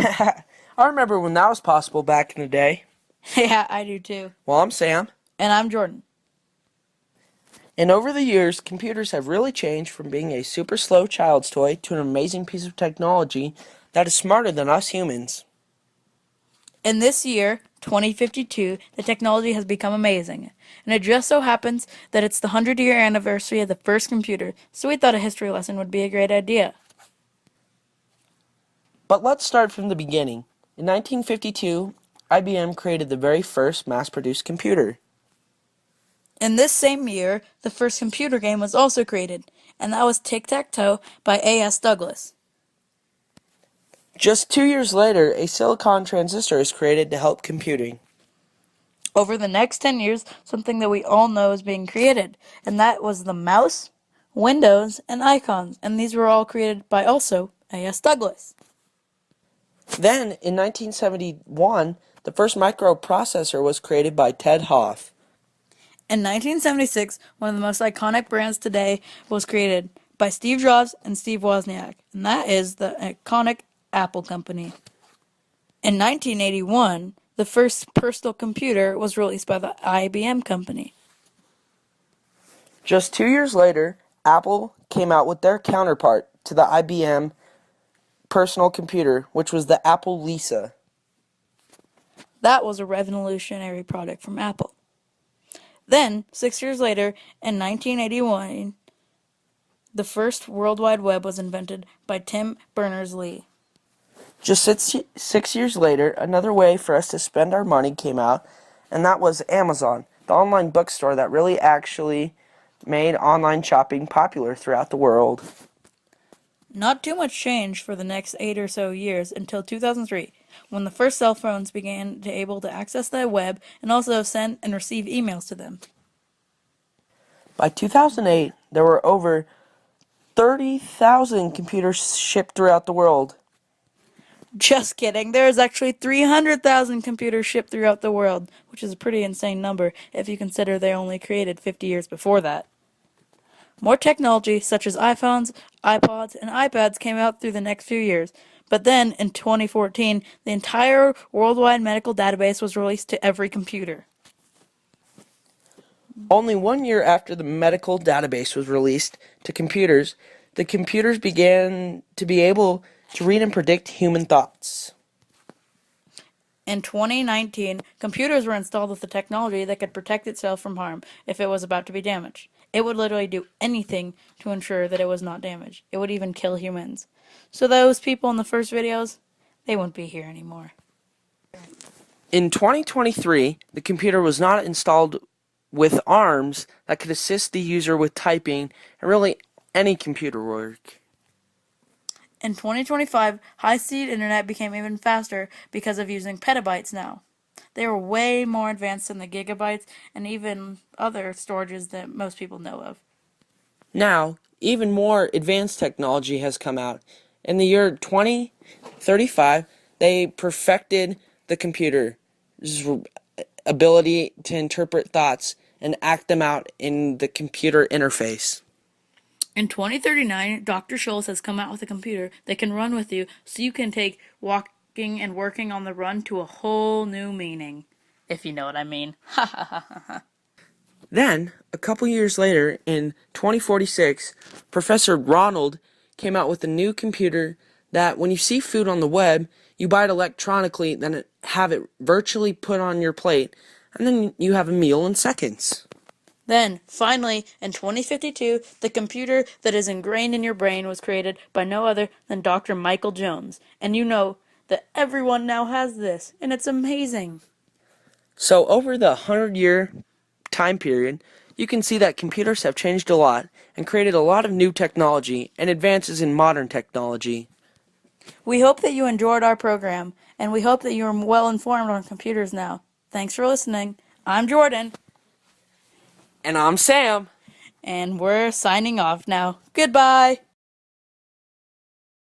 I remember when that was possible back in the day. Yeah, I do too. Well, I'm Sam. And I'm Jordan. And over the years, computers have really changed from being a super slow child's toy to an amazing piece of technology that is smarter than us humans. In this year, 2052, the technology has become amazing. And it just so happens that it's the 100-year anniversary of the first computer, so we thought a history lesson would be a great idea. But let's start from the beginning. In 1952, IBM created the very first mass-produced computer. In this same year, the first computer game was also created, and that was Tic-Tac-Toe by A.S. Douglas. Just 2 years later, a silicon transistor is created to help computing. Over the next 10 years, something that we all know is being created, and that was the mouse, Windows, and icons, and these were all created by also A.S. Douglas. Then, in 1971, the first microprocessor was created by Ted Hoff. In 1976, one of the most iconic brands today was created by Steve Jobs and Steve Wozniak, and that is the iconic Apple company. In 1981, the first personal computer was released by the IBM company. Just 2 years later, Apple came out with their counterpart to the IBM personal computer, which was the Apple Lisa. That was a revolutionary product from Apple. Then, 6 years later, in 1981, the first World Wide Web was invented by Tim Berners-Lee. Just 6 years later, another way for us to spend our money came out, and that was Amazon, the online bookstore that really actually made online shopping popular throughout the world. Not too much change for the next 8 or so years until 2003, when the first cell phones began to able to access the web and also send and receive emails to them. By 2008, there were over 30,000 computers shipped throughout the world. Just kidding, there is actually 300,000 computers shipped throughout the world, which is a pretty insane number if you consider they only created 50 years before that. More technology such as iPhones, iPods, and iPads came out through the next few years, but then in 2014, the entire worldwide medical database was released to every computer. Only 1 year after the medical database was released to computers, the computers began to be able to read and predict human thoughts. In 2019, computers were installed with the technology that could protect itself from harm if it was about to be damaged. It would literally do anything to ensure that it was not damaged. It would even kill humans. So those people in the first videos, they won't be here anymore. In 2023, the computer was not installed with arms that could assist the user with typing and really any computer work. In 2025, high-speed internet became even faster because of using petabytes now. They were way more advanced than the gigabytes and even other storages that most people know of. Now, even more advanced technology has come out. In the year 2035, they perfected the computer's ability to interpret thoughts and act them out in the computer interface. In 2039, Dr. Schultz has come out with a computer that can run with you so you can take walking and working on the run to a whole new meaning. If you know what I mean. Ha ha ha ha ha. Then, a couple years later, in 2046, Professor Ronald came out with a new computer that when you see food on the web, you buy it electronically, then have it virtually put on your plate, and then you have a meal in seconds. Then, finally, in 2052, the computer that is ingrained in your brain was created by no other than Dr. Michael Jones. And you know that everyone now has this, and it's amazing. So over the 100-year time period, you can see that computers have changed a lot and created a lot of new technology and advances in modern technology. We hope that you enjoyed our program, and we hope that you are well informed on computers now. Thanks for listening. I'm Jordan. And I'm Sam. And we're signing off now. Goodbye.